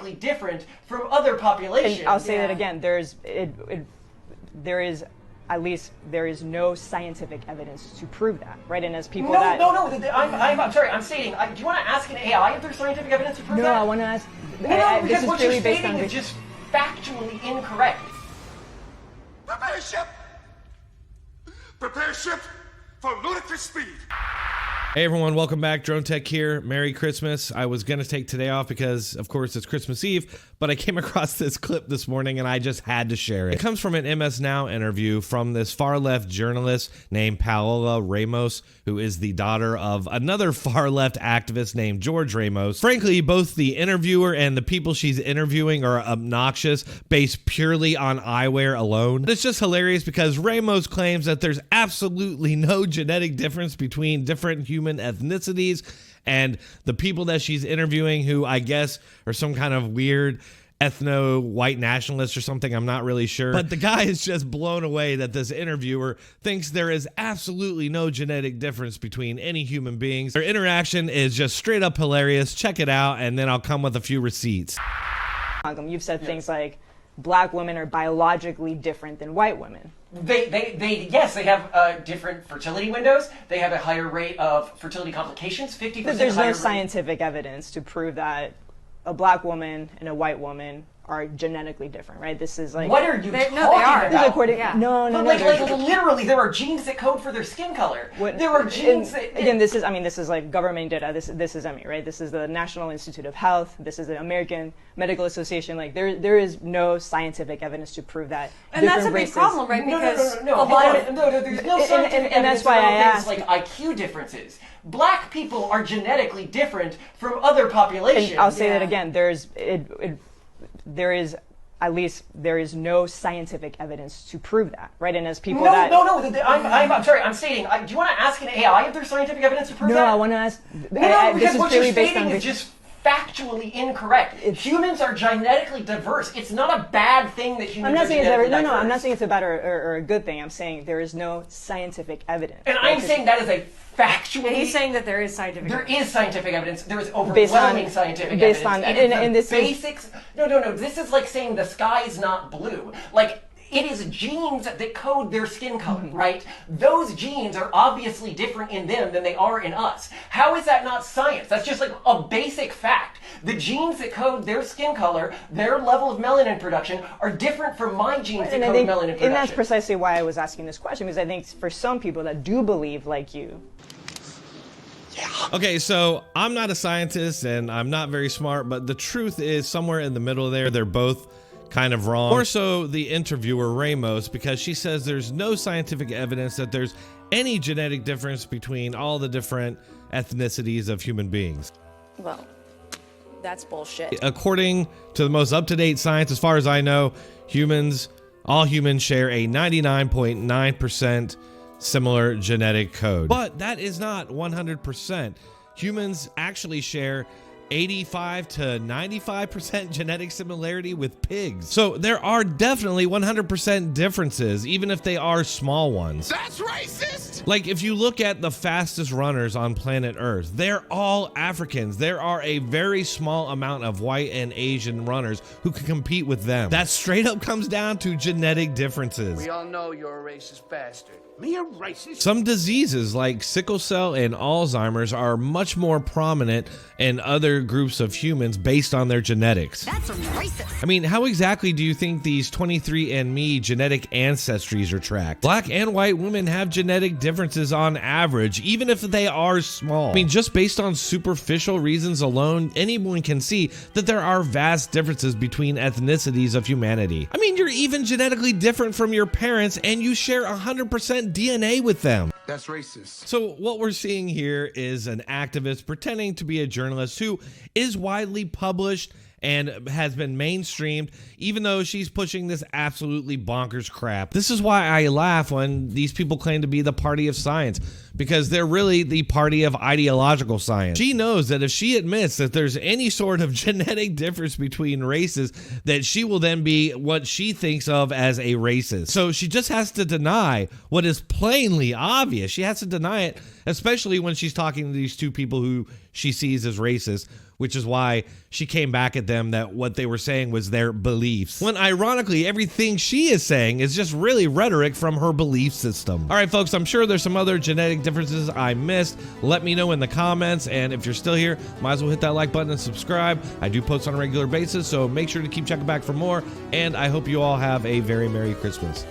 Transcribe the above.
genetically different from other populations. And I'll say that again. There is no scientific evidence to prove that, right? And as people I'm sorry. I'm stating. Do you want to ask an AI if there's scientific evidence to prove that? No, I want to ask. Because what you're stating is just factually incorrect. Prepare ship! Prepare ship for ludicrous speed! Hey everyone, welcome back. Dronetek here. Merry Christmas. I was going to take today off because, of course, it's Christmas Eve, but I came across this clip this morning and I just had to share it. It comes from an MSNOW interview from this far-left journalist named Paola Ramos, who is the daughter of another far-left activist named George Ramos. Frankly, both the interviewer and the people she's interviewing are obnoxious based purely on eyewear alone. It's just hilarious because Ramos claims that there's absolutely no genetic difference between different human ethnicities, and the people that she's interviewing, who I guess are some kind of weird ethno-white nationalists or something, I'm not really sure. But the guy is just blown away that this interviewer thinks there is absolutely no genetic difference between any human beings. Their interaction is just straight up hilarious. Check it out, and then I'll come with a few receipts. You've said things like black women are biologically different than white women. Yes, they have different fertility windows. They have a higher rate of fertility complications, 50% higher. There's no scientific evidence to prove that a black woman and a white woman are genetically different, right? This is like... What are you talking about? Literally, there are genes that code for their skin color. There are genes that... Again, this is like government data. This is ME, right? This is the National Institute of Health. This is the American Medical Association. Like, there is no scientific evidence to prove that. And that's a big problem, right? Because No, there's no scientific evidence for things like IQ differences. Black people are genetically different from other populations. And I'll say that again. There is no scientific evidence to prove that, right? And as people I'm sorry. I'm stating. Do you want to ask an AI if there's scientific evidence to prove that? No, I want to ask. Because what you're stating is just factually incorrect. Humans are genetically diverse. It's not a bad thing that humans are genetically diverse. I'm not saying it's a bad or a good thing. I'm saying there is no scientific evidence. And I'm saying that is a factually... He's saying that there is scientific evidence. There is scientific evidence. There is overwhelming scientific evidence. This is like saying the sky is not blue. Like, it is genes that code their skin color, right? Those genes are obviously different in them than they are in us. How is that not science? That's just like a basic fact. The genes that code their skin color, their level of melanin production, are different from my genes that code melanin production. And that's precisely why I was asking this question, because I think for some people that do believe like you... Okay, so I'm not a scientist and I'm not very smart, but the truth is somewhere in the middle there, they're both kind of wrong. More so the interviewer Ramos, because she says there's no scientific evidence that there's any genetic difference between all the different ethnicities of human beings. Well, that's bullshit. According to the most up-to-date science, as far as I know, all humans share a 99.9% similar genetic code. But that is not 100%. Humans actually share 85 to 95% genetic similarity with pigs. So there are definitely 100% differences, even if they are small ones. That's racist! Like, if you look at the fastest runners on planet Earth, they're all Africans. There are a very small amount of white and Asian runners who can compete with them. That straight up comes down to genetic differences. We all know you're a racist bastard. Me a racist? Some diseases like sickle cell and Alzheimer's are much more prominent in other groups of humans based on their genetics. That's racist. I mean, how exactly do you think these 23andMe genetic ancestries are tracked? Black and white women have genetic differences on average, even if they are small. I mean, just based on superficial reasons alone, anyone can see that there are vast differences between ethnicities of humanity. I mean, you're even genetically different from your parents and you share 100% DNA with them. That's racist. So what we're seeing here is an activist pretending to be a journalist who is widely published and has been mainstreamed, even though she's pushing this absolutely bonkers crap. This is why I laugh when these people claim to be the party of science, because they're really the party of ideological science. She knows that if she admits that there's any sort of genetic difference between races, that she will then be what she thinks of as a racist. So she just has to deny what is plainly obvious. She has to deny it, especially when she's talking to these two people who she sees as racist, which is why she came back at them that what they were saying was their beliefs. When ironically, everything she is saying is just really rhetoric from her belief system. All right, folks, I'm sure there's some other genetic differences I missed. Let me know in the comments, and if you're still here, might as well hit that like button and subscribe. I do post on a regular basis, so make sure to keep checking back for more, and I hope you all have a very Merry Christmas.